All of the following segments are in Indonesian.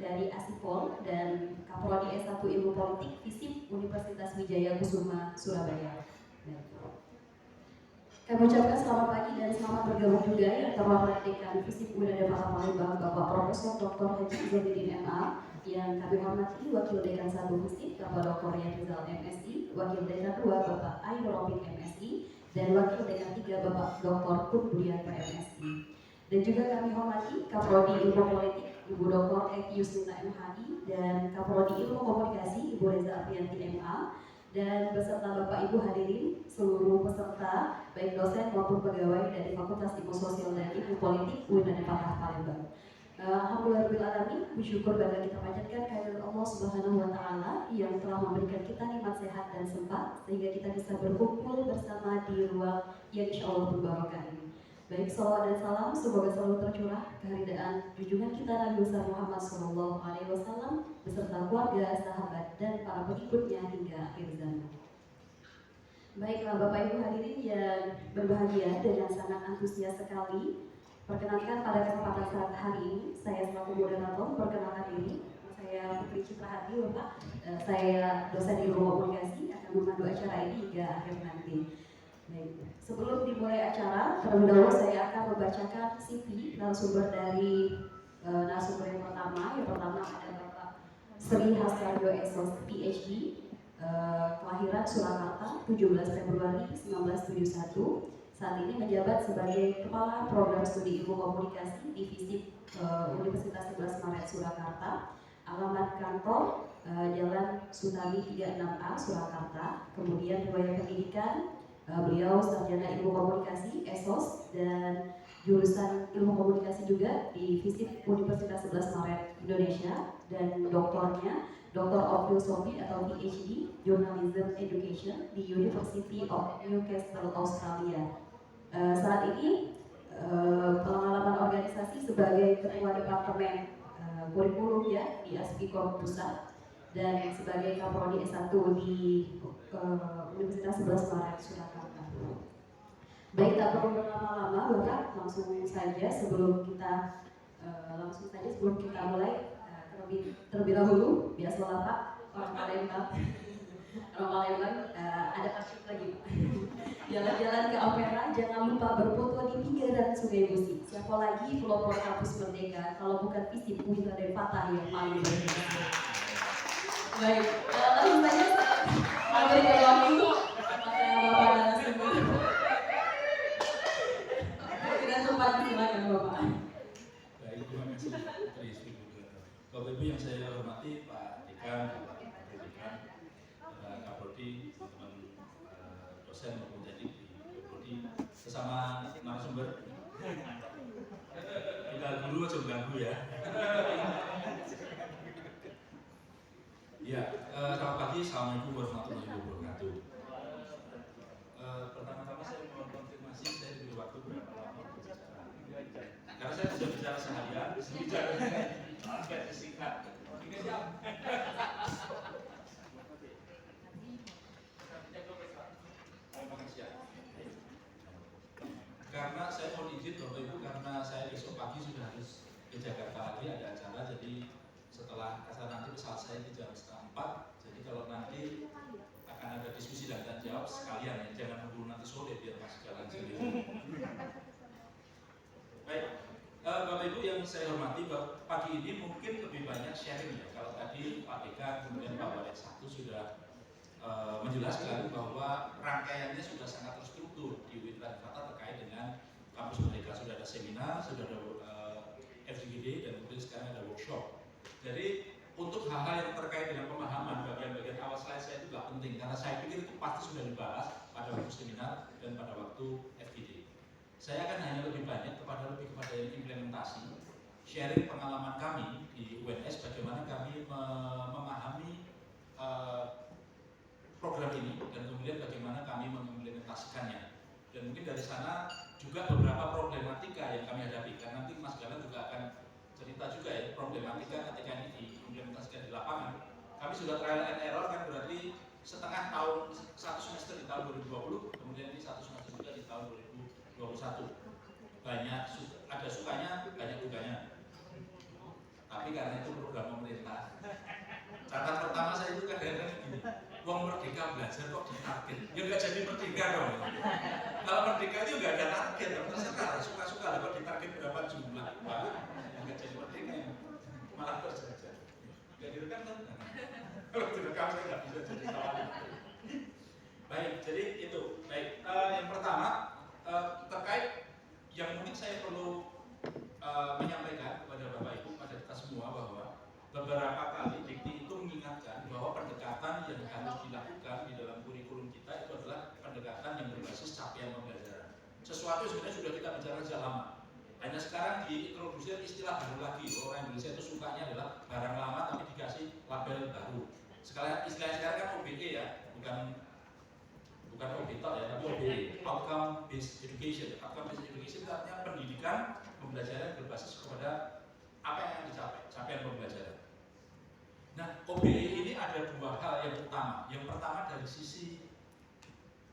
dari Asipol dan Kaprodi S1 Ilmu Politik FISIP Universitas Wijaya Kusuma Surabaya. Kami ucapkan selamat pagi dan selamat bergabung juga yang terhormat Dekan FISIP UIN Kota Palembang Bapak Profesor Dr. Haji Izzuddin MA, yang kami hormati Wakil Dekan 1 FISIP Bapak Dr. Rizal MSI, Wakil Dekan 2 Bapak Ainur Rofiq MSI, dan Wakil Dekan 3 Bapak Dr. Kun Budian PMSI. Dan juga kami hormati Kaprodi Ilmu Politik Ibu Dr. Eki Yusnita MHI dan Kaprodi Ilmu Komunikasi Ibu Reza Aprianti MA, dan beserta Bapak Ibu hadirin seluruh peserta baik dosen maupun pegawai dari Fakultas Ilmu Sosial dan Ilmu Politik UIN Palembang. Alhamdulillahirobbilalamin, bersyukur bangga kita panjatkan kehadirat Allah Subhanahu wa Ta'ala yang telah memberikan kita nikmat sehat dan sempat sehingga kita bisa berkumpul bersama di ruang yang insya Allah berbarokah ini. Baik, salawat dan salam semoga selalu tercurah keharidaan junjungan kita Nabi besar Muhammad SAW beserta keluarga, sahabat, dan para pengikutnya hingga akhir zaman. Baiklah Bapak Ibu hadirin yang berbahagia, dengan sangat antusias sekali perkenalkan pada kesempatan saat hari ini saya selaku moderator perkenalkan diri. Saya Putri Citra Hati, Bapak. Saya dosen ilmu komunikasi akan memandu acara ini hingga akhir nanti. Baik, sebelum dimulai acara, terlebih dahulu saya akan membacakan CV narasumber dari narasumber yang pertama. Yang pertama ada Bapak Sri Hasaryo SOS PhD, kelahiran Surakarta 17 Februari 1971. Saat ini menjabat sebagai Kepala Program Studi Ilmu Komunikasi di FISIP Universitas 11 Maret Surakarta. Alamat kantor Jalan Sutami 36A Surakarta. Kemudian riwayat pendidikan, beliau sarjana ilmu komunikasi (ESOS) dan jurusan ilmu komunikasi juga di FISIP Universitas 11 Maret Indonesia, dan doktornya Doctor of Philosophy atau PhD Journalism Education di University of Newcastle Australia. Saat ini pengalaman organisasi sebagai ketua departemen kurikulum ya di Aspicom Pusat dan sebagai Kaprodi S1 di Universitas 11 Maret Surakarta. Baik, tak perlu berlama-lama, Bapak, langsung saja sebelum kita mulai terlebih dahulu, biasalah Pak, orang Palembang ada pasif lagi Pak. Jalan-jalan ke Ampera, jangan lupa berfoto di pinggiran Sungai Musi. Siapa lagi pelopor kampus Merdeka kalau bukan FISIP UIN Raden Patah yang paling berjasa. Baik, langsung saja memberikan waktu kepada Bapak narasumber. Tidak sempat, silakan Bapak. Baik, terima kasih Putri Ibu. Bapak Ibu yang saya hormati, Pak Dekan, Bapak Dekan, Kaprodi, teman-teman dosen maupun teknik di Kaprodi, sesama narasumber. Kita guru aja mengganggu ya. Ya, selamat pagi, assalamualaikum warahmatullahi wabarakatuh. Pertama-tama saya mohon konfirmasi, saya diberi waktu berapa lama berbicara. Karena saya sudah bicara seharian, bicara agak singkat. Oke, siap. Karena saya mohon izin Bapak Ibu, karena saya besok pagi sudah harus ke Jakarta lagi ada acara, jadi setelah acara nanti pesawat saya di jam 3:30. Jadi kalau nanti akan ada diskusi dan tanya jawab sekalian ya, jangan nunggu nanti sore biar masih jalan sendiri. Baik, Bapak Ibu yang saya hormati, pagi ini mungkin lebih banyak sharing ya. Kalau tadi Pak Dekan kemudian Pak Walek 1 sudah menjelaskan bahwa rangkaiannya sudah sangat terstruktur di UIN Raden Patah terkait dengan kampus Merdeka. Sudah ada seminar, sudah ada FGD, dan kemudian sekarang ada workshop. Jadi untuk hal-hal yang terkait dengan pemahaman bagian-bagian awal slide saya itu tidak penting, karena saya pikir itu pasti sudah dibahas pada waktu seminar dan pada waktu FGD. Saya akan hanya lebih kepada implementasi, sharing pengalaman kami di UNS, bagaimana kami memahami program ini dan kemudian bagaimana kami mengimplementasikannya. Dan mungkin dari sana juga beberapa problematika yang kami hadapi, karena nanti Mas Galan juga akan cerita juga ya problematika ketika ini diimplementasikan di lapangan. Kami sudah trial and error kan, berarti setengah tahun, satu semester di tahun 2020, kemudian ini satu semester juga di tahun 2021. Banyak ada sukanya, banyak dukanya. Tapi karena itu program pemerintah. Catatan pertama saya itu kadang-kadang gini, uang merdeka belajar kok ditarget, ya nggak jadi merdeka dong. Kalau merdeka itu nggak ada target, terserah suka-suka lah kok ditarget berapa jumlah, wah nggak jadi merdeka, malah berjajar. Nggak direkam kan? Kalau direkam saya nggak bisa jadi kawan. Baik, jadi itu. Baik, yang pertama terkait yang mungkin saya perlu menyampaikan kepada Bapak Ibu, pada kita semua bahwa beberapa kali Dikti itu mengingatkan bahwa pendekatan yang harus dilakukan di dalam kurikulum kita itu adalah pendekatan yang berbasis capaian pembelajaran. Sesuatu sebenarnya sudah kita bicara sejak lama. Hanya sekarang diintroduksi istilah baru lagi. Orang Indonesia itu sukanya adalah barang lama tapi dikasih label baru. Sekarang istilah sekarang kan OBE ya, bukan OBE ya, tapi OBE, Outcome Based Education. Outcome Based Education itu artinya pendidikan pembelajaran berbasis kepada apa yang dicapai, capaian pembelajaran. Nah, OBE ini ada dua hal yang utama. Yang pertama dari sisi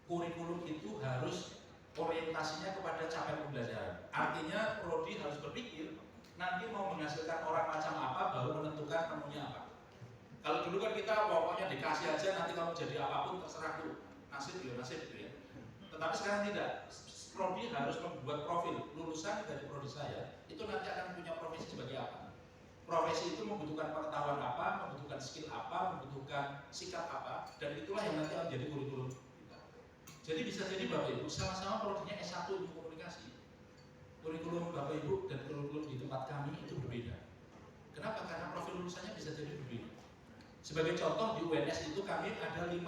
kurikulum itu harus orientasinya kepada capaian pembelajaran. Artinya prodi harus berpikir nanti mau menghasilkan orang macam apa baru menentukan menunya apa. Kalau dulu kan kita pokoknya dikasih aja nanti kamu jadi apapun terserah tuh, nasib gitu ya. Tetapi sekarang tidak. Prodi harus membuat profil lulusan dari prodi saya itu nanti akan punya profesi sebagai apa. Profesi itu membutuhkan pengetahuan apa, membutuhkan skill apa, membutuhkan sikap apa, dan itulah yang nanti akan menjadi kurikulum kita. Jadi bisa jadi Bapak Ibu sama-sama prodinya S1 ilmu komunikasi. Kurikulum Bapak Ibu dan kurikulum di tempat kami itu berbeda. Kenapa? Karena profil lulusannya bisa jadi berbeda. Sebagai contoh di UNS itu kami ada 6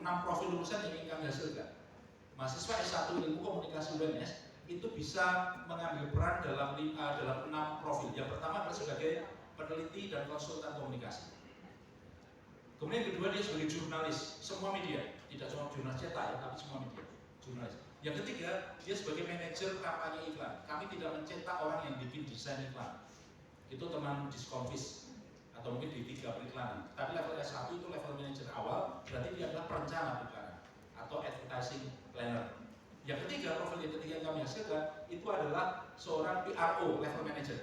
profil lulusan yang ingin kami hasilkan. Mahasiswa S1 ilmu komunikasi UNS itu bisa mengambil peran dalam 6 profil. Yang pertama adalah sebagai peneliti dan konsultan komunikasi. Kemudian yang kedua dia sebagai jurnalis, semua media, tidak cuma jurnalis cetak ya, tapi semua media, jurnalis. Yang ketiga dia sebagai manajer kampanye iklan. Kami tidak mencetak orang yang bikin desain iklan. Itu teman Diskonvis atau mungkin di 3 periklanan. Tapi level S1 itu level manajer awal, berarti dia adalah perencana periklanan atau advertising planner. Yang ketiga, profil yang ketiga yang kami hasilkan itu adalah seorang PRO, level manager.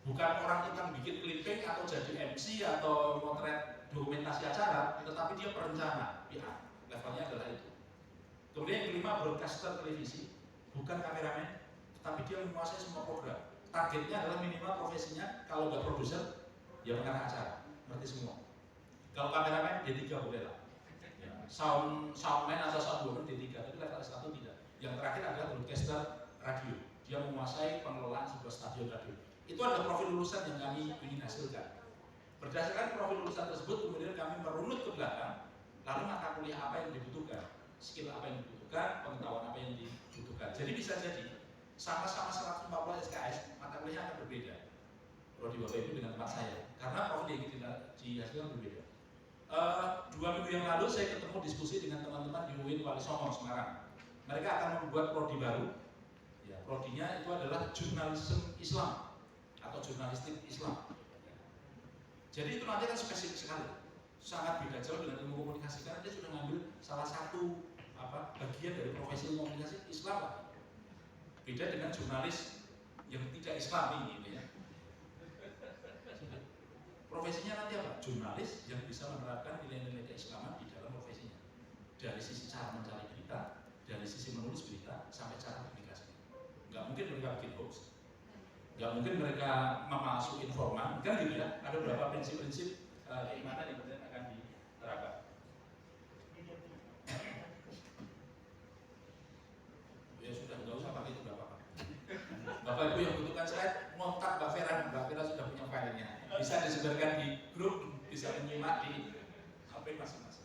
Bukan orang yang bikin clipping atau jadi MC atau motret dokumentasi acara, tetapi dia perencana, PR. Levelnya adalah itu. Kemudian yang kelima, broadcaster televisi, bukan kameramen, tetapi dia menguasai semua program. Targetnya adalah minimal profesinya, kalau nggak produser, ya pengarah acara, ngerti semua. Kalau kameramen, D3 boleh lah. Soundman atau soundwoman D3, tapi level S1 tidak. Yang terakhir adalah broadcaster radio. Dia menguasai pengelolaan sebuah stasiun radio. Itu adalah profil lulusan yang kami ingin hasilkan. Berdasarkan profil lulusan tersebut, kemudian kami merunut ke belakang, lalu mata kuliah apa yang dibutuhkan, skill apa yang dibutuhkan, pengetahuan apa yang dibutuhkan. Jadi bisa jadi sama-sama 140 SKS, mata kuliah akan berbeda. Prodi Bapak Ibu dengan tempat saya, karena profil yang dihasilkan berbeda. 2 minggu yang lalu saya ketemu diskusi dengan teman-teman di UIN Wali Songo Semarang. Mereka akan membuat prodi baru. Ya, prodinya itu adalah jurnalisme Islam atau jurnalistik Islam. Jadi itu nanti kan spesifik sekali, sangat beda jauh dengan ilmu komunikasi karena dia sudah ngambil salah satu bagian dari profesi ilmu komunikasi Islam. Beda dengan jurnalis yang tidak Islami gitu ya. Profesinya nanti apa? Jurnalis yang bisa menerapkan nilai-nilai keislaman di dalam profesinya. Dari sisi cara mencari berita, dari sisi menulis berita, sampai cara publikasi. Nggak mungkin mereka bikin hoax. Nggak mungkin mereka memasuk informan. Kan gitu ya, ada beberapa prinsip-prinsip keimanan yang kemudian akan diterapkan. Ya sudah, nggak usah pakai itu nggak apa-apa. Bapak Ibu yang butuhkan slide, ngontak Mbak Vera sudah punya filenya. Bisa disebarkan di grup, bisa menyimak di HP masing-masing.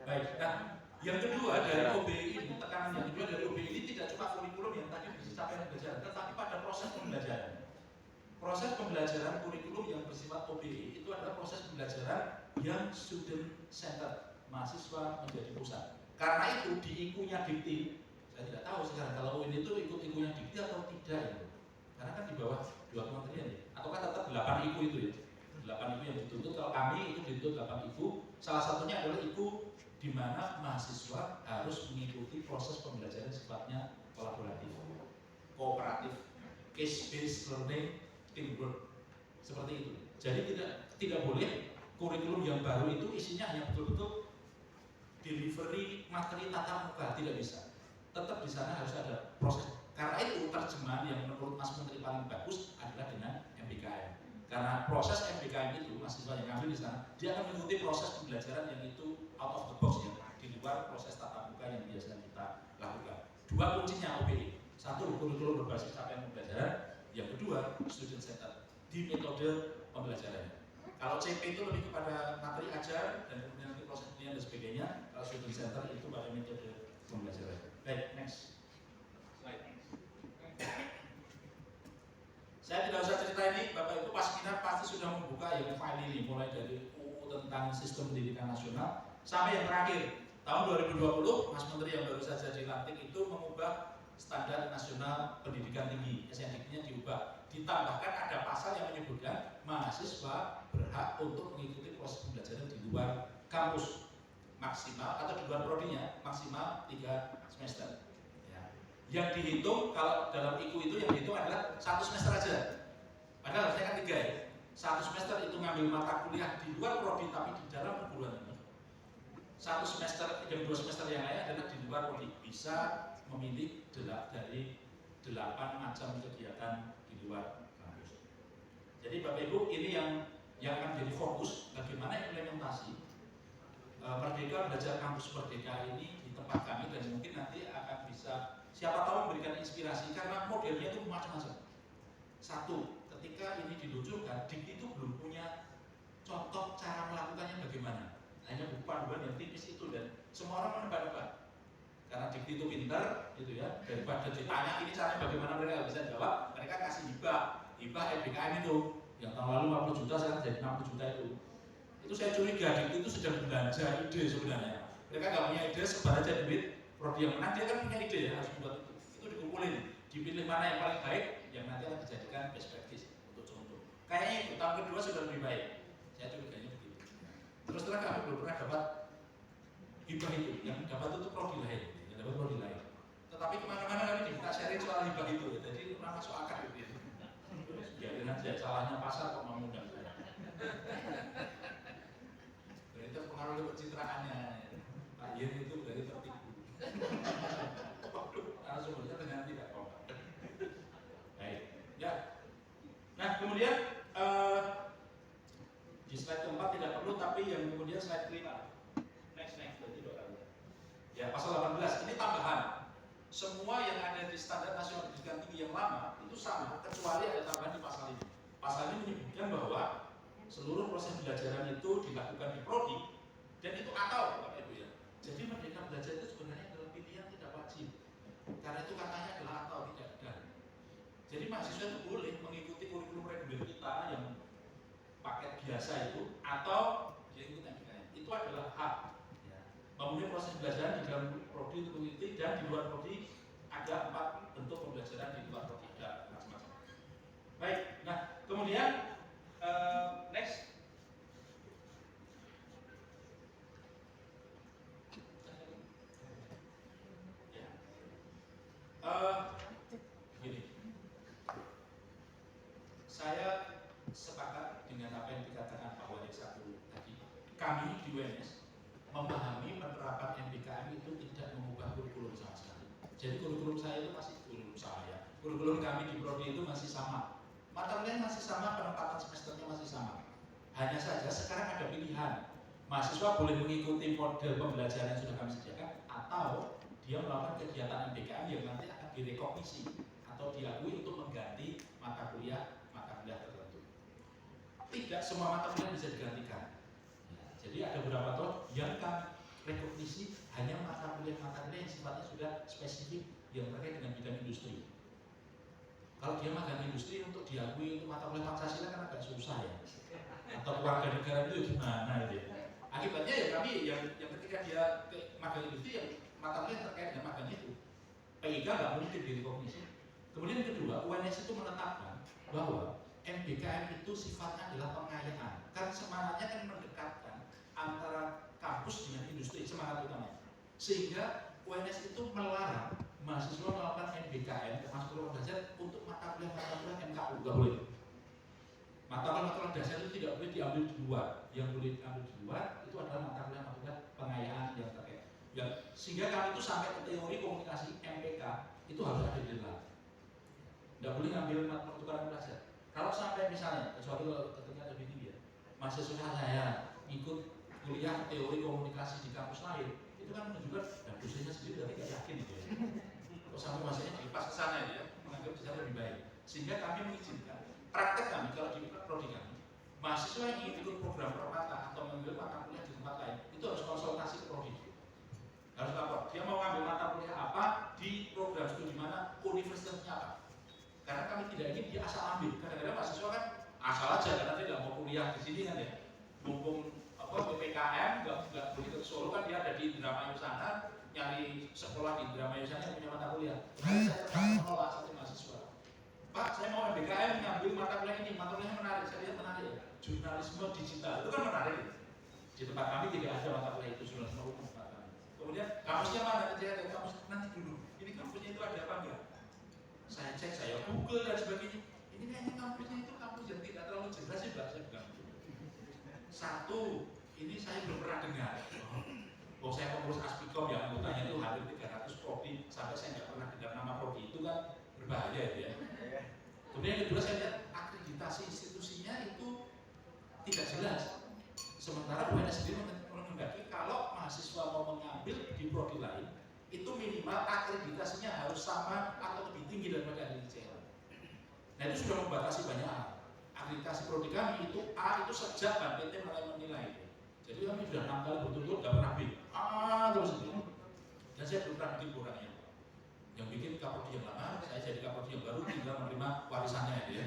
Baik, nah yang kedua dari OBI ini, tekanan yang kedua dari OBI ini tidak cuma kurikulum yang tadi dicapai pembelajaran, tetapi pada proses pembelajaran. Proses pembelajaran kurikulum yang bersifat OBI itu adalah proses pembelajaran yang student centered, mahasiswa menjadi pusat. Karena itu di IKU-nya Dikti, saya tidak tahu sekarang kalau UIN itu ikut IKU-nya Dikti atau tidak ya. Karena kan di bawah 2 kementerian ya, ataukah tetap 8 IKU itu ya, 8 IKU yang dituntut. Kalau kami itu dituntut 8 IKU, salah satunya adalah IKU di mana mahasiswa harus mengikuti proses pembelajaran sifatnya kolaboratif, kooperatif, case based learning, teamwork. Seperti itu. Jadi tidak boleh kurikulum yang baru itu isinya hanya betul-betul delivery materi tatap muka, tidak bisa. Tetap di sana harus ada proses. Karena itu terjemahan yang menurut Mas Menteri paling bagus adalah dengan MBKM. Karena proses MBKM itu mahasiswa yang ngambil di sana, dia akan mengikuti proses pembelajaran yang itu out of the box ya, di luar proses tatap muka yang biasa kita lakukan. Dua kuncinya OBE. Satu, kurikulum berbasis capaian pembelajaran. Yang kedua, student center di metode pembelajarannya. Kalau CP itu lebih kepada materi ajar dan kemudian nanti proses penelitian dan sebagainya. Kalau student center itu pada metode pembelajaran. Baik, next slide. Saya tidak usah cerita ini, Bapak Ibu pas minat pasti sudah membuka yang file ini, mulai dari UU tentang sistem pendidikan nasional sampai yang terakhir tahun 2020 Mas Menteri yang baru saja dilantik itu mengubah standar nasional pendidikan tinggi, SNDP-nya diubah. Ditambahkan ada pasal yang menyebutkan mahasiswa berhak untuk mengikuti proses pembelajaran di luar kampus maksimal atau di luar prodinya maksimal 3 semester. Ya. Yang dihitung kalau dalam IKU itu yang dihitung adalah 1 semester aja. Padahal harusnya kan 3 ya. 1 semester itu ngambil mata kuliah di luar prodi tapi di dalam perguruan tinggi. 1 semester, yang 2 semester yang lain adalah di luar prodi. Bisa memilih dari 8 macam kegiatan di luar kampus. Jadi Bapak Ibu ini yang akan jadi fokus bagaimana implementasi Merdeka Belajar Kampus Merdeka ini di tempat kami dan mungkin nanti akan bisa siapa tahu memberikan inspirasi karena modelnya itu macam-macam. Satu, ketika ini diluncurkan, Dikti itu belum punya contoh cara melakukannya bagaimana. Hanya buku panduan yang tipis itu dan semua orang menebak-nebak. Karena Dikti itu pintar, gitu ya. Daripada ditanya ini caranya bagaimana mereka bisa jawab, mereka kasih hibah MBKM itu yang tahun lalu 50 juta sekarang jadi 60 juta itu. Itu saya curiga Dikti itu sedang belanja ide sebenarnya. Mereka nggak punya ide, sebar aja duit. Prodi yang menang dia kan punya ide ya harus membuat itu. Itu dikumpulin, dipilih mana yang paling baik, yang nanti akan dijadikan best practice untuk contoh. Kayaknya itu tahun kedua sudah lebih baik. Saya curiganya begitu. Terus terang kami belum pernah dapat hibah itu. Yang dapat itu prodi lain. Dapat prodi lain. Tetapi kemana-mana kami diminta sharing soal hibah itu, jadi pernah masuk akal gitu ya. Biarin aja, salahnya pasar kok mau undang saya. Berarti terpengaruh pencitraannya. Pak Yen itu berarti tertipu. Sumbernya dengan tidak kompak. Baik, ya. Nah kemudian di slide keempat tidak perlu, tapi yang kemudian slide kelima. Next, berarti 2 kali. Ya, pasal 18 ini tambahan. Semua yang ada di standar nasional pendidikan tinggi yang lama itu sama, kecuali ada tambahan di pasal ini. Pasal ini menyebutkan bahwa seluruh proses pembelajaran itu dilakukan di prodi dan itu atau Bapak Ibu ya. Jadi Merdeka Belajar itu sebenarnya adalah pilihan tidak wajib. Karena itu katanya adalah atau tidak dan. Jadi mahasiswa itu boleh mengikuti kurikulum reguler kita yang paket biasa itu atau dia ikut MBKM. Itu adalah hak. Memenuhi proses pembelajaran di dalam prodi untuk mengikuti dan di luar prodi ada 4 bentuk pembelajaran di luar prodi, ada macam-macam. Baik, nah kemudian next. Ya. Gini. Saya sepakat dengan apa yang dikatakan Pak Wali satu tadi. Kami di UNS memahami penerapan MBKM itu tidak mengubah kurikulum sama sekali. Jadi kurikulum saya itu masih kurikulum kami di prodi itu masih sama. Mata kuliah masih sama, penempatan semesternya masih sama. Hanya saja sekarang ada pilihan. Mahasiswa boleh mengikuti model pembelajaran yang sudah kami sediakan atau dia melakukan kegiatan MBKM yang nanti akan direkognisi atau diakui untuk mengganti mata kuliah tertentu. Tidak semua mata kuliah bisa digantikan. Jadi ada beberapa toh yang kami rekognisi hanya mata kuliah yang sifatnya sudah spesifik yang terkait dengan bidang industri. Kalau dia magang industri untuk diakui untuk mata kuliah Pancasila kan agak susah ya. Atau warga negara itu gimana gitu ya. Akibatnya ya kami yang ketika dia ke magang industri yang mata kuliah terkait dengan magang itu PIK nggak mungkin direkognisi. Kemudian kedua, UNS itu menetapkan bahwa MBKM itu sifatnya adalah pengayaan. Kan semangatnya kan mendekatkan antara kampus dengan industri, semangat utamanya. Sehingga UNS itu melarang mahasiswa melakukan MBKM termasuk program belajar untuk mata kuliah MKU, nggak boleh. Mata kuliah dasar itu tidak boleh diambil di luar. Yang boleh diambil di luar itu adalah mata kuliah pengayaan yang terkait. Sehingga kami itu sampai ke teori komunikasi MPK itu harus ada di dalam. Tidak boleh ngambil mata pertukaran pelajar. Kalau sampai misalnya, kecuali kalau ketika lebih tinggi ya, mahasiswa saya ikut kuliah teori komunikasi di kampus lain, itu kan menunjukkan dan dosennya sendiri dari tidak yakin itu ya. Kalau sampai mahasiswanya dilepas ke sana ya, menganggap di sana lebih baik. Sehingga kami mengizinkan praktek kami kalau di prodi kami, mahasiswa yang ingin ikut program permata atau mengambil mata kuliah di tempat lain, itu harus konsultasi ke prodi. Harus lapor, dia mau ngambil mata kuliah apa di program studi mana, universitasnya apa. Karena kami tidak ingin dia asal ambil. Kadang-kadang mahasiswa kan asal aja karena dia nggak mau kuliah di sini kan ya. Mumpung PPKM nggak boleh ke Solo kan dia ada di Indramayu sana, nyari sekolah di Indramayu sana yang punya mata kuliah. Nah, saya tetap menolak satu mahasiswa. Pak, saya mau MBKM ngambil mata kuliah ini, mata kuliahnya menarik, saya lihat menarik. Jurnalisme digital itu kan menarik. Di tempat kami tidak ada mata kuliah itu, jurnalisme umum tempat kami. Kemudian kampusnya mana? Saya lihat kampus nanti dulu. Ini kampusnya itu ada apa enggak? Saya cek, saya Google dan sebagainya. Ini kayaknya kampusnya itu kampus yang tidak terlalu jelas sih, Mbak. Saya bilang. Satu, ini saya belum pernah dengar. Oh, saya pengurus Aspikom yang anggotanya itu hampir 300 prodi, sampai saya nggak pernah dengar nama prodi itu kan berbahaya itu ya. Kemudian yang kedua saya lihat akreditasi institusinya itu tidak jelas. Sementara UNS sendiri menghendaki kalau mahasiswa mau mengambil di prodi lain, itu minimal akreditasinya harus sama atau lebih tinggi daripada akreditasi. Nah itu sudah membatasi banyak hal. Akreditasi prodi kami itu A itu sejak BNPT mulai menilai. Jadi kami sudah 6 kali berturut-turut tidak pernah B. Terus itu. Dan saya belum pernah bikin kurangnya. Yang bikin kaprodi yang lama, saya jadi kaprodi yang baru, tinggal menerima warisannya ya.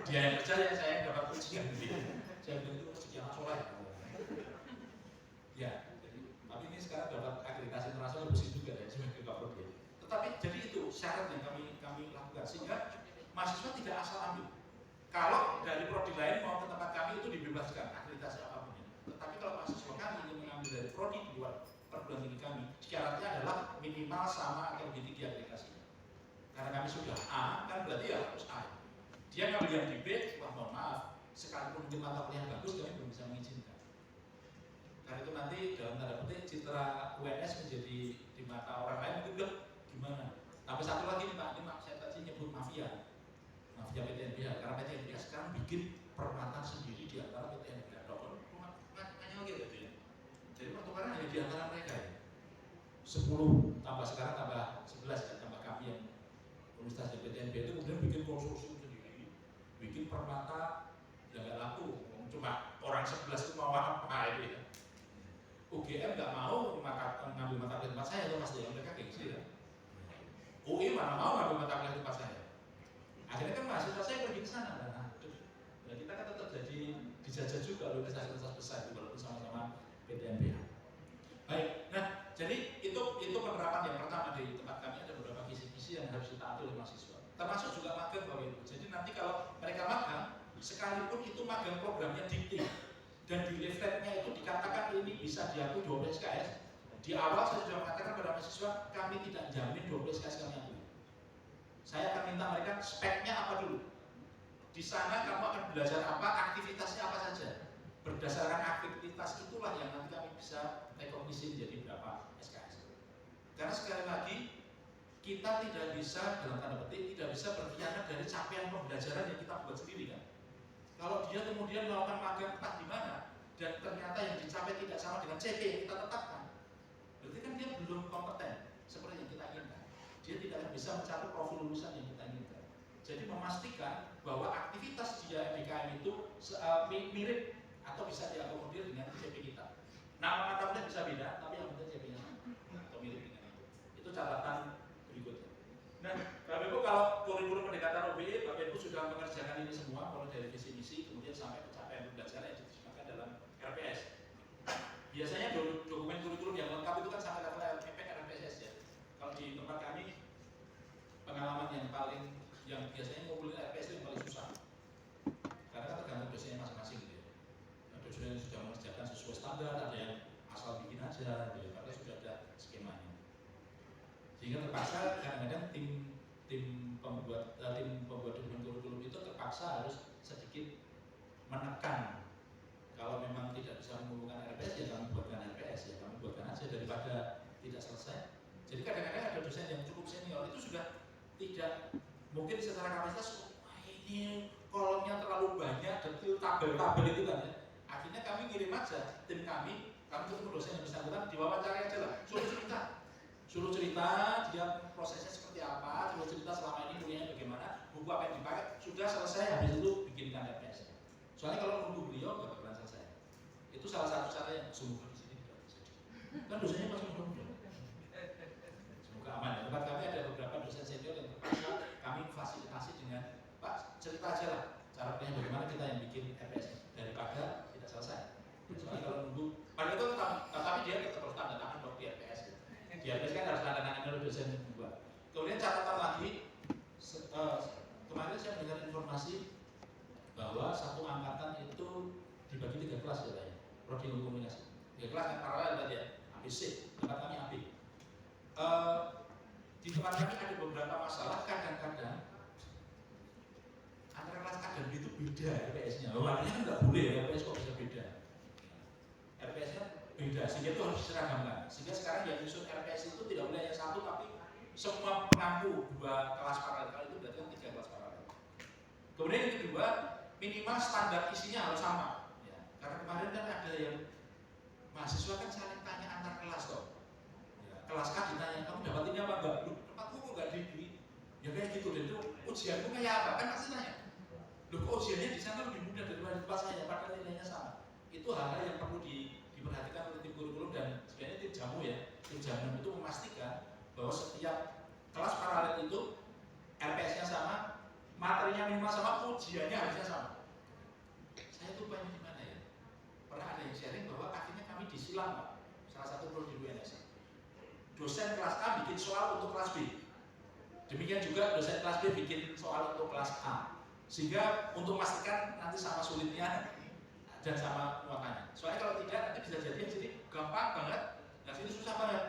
Dia yang kerja ya, saya yang dapat rezeki yang gede. Saya bilang itu rezeki anak soleh. Ya, tapi ini sekarang dapat akreditasi internasional bersih juga ya sebagai kaprodi. Tetapi jadi itu syarat yang kami lakukan sehingga mahasiswa tidak asal ambil. Kalau dari prodi lain mau ke tempat kami itu dibebaskan akreditasi apapun. Tetapi kalau mahasiswa kami ingin mengambil dari prodi di luar perguruan tinggi kami, syaratnya adalah minimal sama atau lebih tinggi akreditasinya. Karena kami sudah A, kan berarti ya harus A. Dia ngambil yang di B, wah mohon maaf, sekalipun mungkin mata kuliah yang bagus, kami belum bisa mengizinkan. Karena itu nanti dalam tanda petik citra UNS menjadi di mata orang lain mungkin gimana. Tapi satu lagi nih Pak, ini saya tadi nyebut mafia PTNBH, karena PTNBH sekarang bikin permata sendiri di antara PTNBH. Makanya gitu ya. Jadi pertukaran hanya di antara mereka ya. 10 tambah sekarang tambah 11 ya, tambah kami yang Universitas PTNBH itu kemudian bikin konsorsium sendiri, bikin permata yang nggak laku. Cuma orang 11 itu mau apa itu ya. UGM nggak mau ngambil mata kuliah tempat saya itu pasti ya, mereka gengsi ya. UI mana mau ngambil mata kuliah tempat saya. Akhirnya kan mahasiswa saya pergi ke sana. Nah, kita kan tetap jadi dijajah juga oleh universitas besar walaupun sama-sama PTNBH. Baik, nah jadi itu penerapan yang pertama di tempat kami ada beberapa kisi-kisi yang harus ditaati oleh mahasiswa. Termasuk juga magang Bapak Ibu. Jadi nanti kalau mereka magang, sekalipun itu magang programnya dikti dan di leafletnya itu dikatakan ini bisa diakui 12 SKS. Di awal saya sudah mengatakan pada mahasiswa kami tidak jamin 12 SKS kami akui. Saya akan minta mereka speknya apa dulu. Di sana kamu akan belajar apa, aktivitasnya apa saja. Berdasarkan aktivitas itulah yang nanti kami bisa rekognisi menjadi berapa SKS. Karena sekali lagi kita tidak bisa dalam tanda petik tidak bisa berkhianat dari capaian pembelajaran yang kita buat sendiri kan. Kalau dia kemudian melakukan magang entah di mana dan ternyata yang dicapai tidak sama dengan CP yang kita tetapkan, berarti kan dia belum kompeten seperti yang kita inginkan. Dia tidak akan bisa mencapai profil lulusan yang kita inginkan. Jadi memastikan bahwa aktivitas dia MBKM itu mirip atau bisa diakomodir dengan CP kita. Nama mata kuliah bisa beda, tapi yang penting CP-nya sama atau mirip dengan itu. Itu catatan berikutnya. Nah, Bapak Ibu kalau kurikulum pendekatan OBE, Bapak Ibu sudah mengerjakan ini semua, mulai dari visi misi, kemudian sampai pencapaian pembelajaran yang diterjemahkan dalam RPS. Biasanya dokumen kurikulum yang lengkap itu kan sampai level LPP RPS ya. Kalau di tempat kami pengalaman yang biasanya ngumpulin RPS itu yang paling susah. Karena kan tergantung dosennya masing-masing gitu ya. Nah, dosen yang sudah mengerjakan sesuai standar, ada yang asal bikin aja gitu, karena sudah ada skemanya. Sehingga terpaksa kadang-kadang tim pembuat dokumen kurikulum itu terpaksa harus sedikit menekan. Kalau memang tidak bisa mengumpulkan RPS, ya kami buatkan RPS, ya kami buatkan aja daripada tidak selesai. Jadi kadang-kadang ada dosen yang cukup senior itu sudah tidak mungkin secara kapasitas, wah ini kolomnya terlalu banyak, detail tabel-tabel itu kan ya. Akhirnya kami kirim aja tim kami ketemu dosen yang bersangkutan, diwawancari aja lah, suruh cerita dia prosesnya seperti apa, suruh cerita selama ini kuliahnya bagaimana, buku apa yang dipakai, sudah selesai, habis itu bikinkan RPS. Soalnya kalau nunggu beliau nggak bakalan selesai. Itu salah satu cara yang semoga di sini tidak terjadi. Kan dosennya masih muda. Semoga aman ya. Tempat kami ada beberapa dosen senior yang terpaksa kami fasilitasi dengan Pak cerita aja lah cara kerjanya bagaimana, kita yang bikin RPS daripada tidak selesai. Soalnya kalau nunggu, pada itu tapi dia tetap harus tanda tangan dong di RPS. Di RPS kan harus tanda tangan oleh dosen juga. Kemudian catatan lagi, kemarin saya mendengar informasi bahwa satu angkatan itu dibagi 3 kelas ya Pak ya, prodi ilmu komunikasi. 3 kelas yang paralel tadi ya, ABC, tempat kami AB. Di tempat kami ada beberapa masalah, kadang-kadang antara kelas kadang itu beda RPS-nya. Artinya kan nggak boleh ya, RPS kok bisa beda. RPS-nya beda, sehingga itu harus diseragamkan. Sehingga sekarang yang nyusun RPS itu tidak boleh hanya satu, tapi semua mengampu 2 kelas paralel. Kalau itu berarti 3 kelas paralel. Kemudian yang kedua, minimal standar isinya harus sama. Ya, karena kemarin kan ada yang mahasiswa kan saling tanya antar kelas toh. Ya, kelas A ditanya, kamu dapat ini apa enggak? Loh, tempatku kok enggak diberi? Ya kayak gitu, dan itu ujianku kayak apa? Kan pasti tanya. Loh kok ujiannya di sana lebih mudah daripada di tempat saya, padahal nilainya sama. Itu hal-hal yang perlu diperhatikan oleh tim kurikulum, dan sebenarnya tim jamu ya. Tim jamu itu memastikan bahwa setiap kelas paralel itu RPS-nya sama, materinya minimal sama, ujiannya harusnya sama. Saya lupa ini di mana ya. Pernah ada yang sharing bahwa akhirnya kami disilang Pak, salah satu prodi UNS. Dosen kelas A bikin soal untuk kelas B. Demikian juga dosen kelas B bikin soal untuk kelas A. Sehingga untuk memastikan nanti sama sulitnya dan sama muatannya. Soalnya kalau tidak nanti bisa jadi yang sini gampang banget, dan sini susah banget.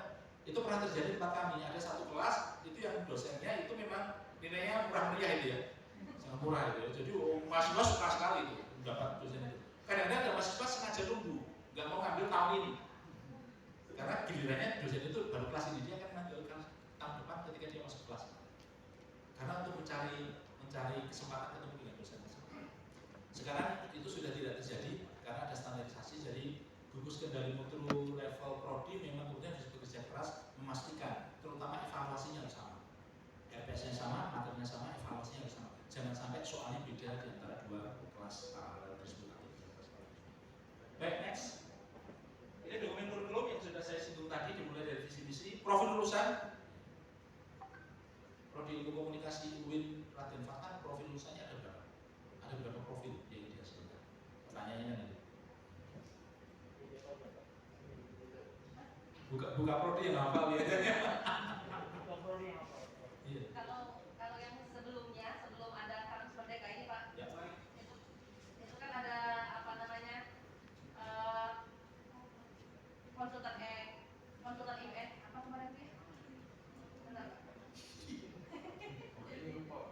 Itu pernah terjadi di tempat kami. Ada satu kelas itu yang dosennya itu memang nilainya murah meriah itu ya, sangat murah itu ya. Jadi mahasiswa suka sekali itu mendapat dosen itu. Kadang-kadang ada mahasiswa sengaja nunggu, nggak mau ngambil tahun ini, karena gilirannya dosen itu baru kelas ini, dia akan ngambil tahun depan ketika dia masuk kelas. Karena untuk mencari kesempatan ketemu dengan dosen tersebut. Sekarang itu sudah tidak terjadi karena ada standarisasi. Jadi gugus kendali mutu level prodi memang kemudian harus bekerja keras memastikan, terutama evaluasinya harus sama. RPS-nya sama, materinya sama, evaluasinya harus sama. Jangan sampai soalnya beda di antara 2 kelas paralel tersebut. Baik, next. Ini dokumen kurikulum yang sudah saya singgung tadi, dimulai dari visi misi, profil lulusan, prodi ilmu komunikasi UIN Raden Fatah, profil lulusannya ada berapa? Ada berapa profil yang dihasilkan? Pertanyaannya nanti. Buka prodi yang hafal ya.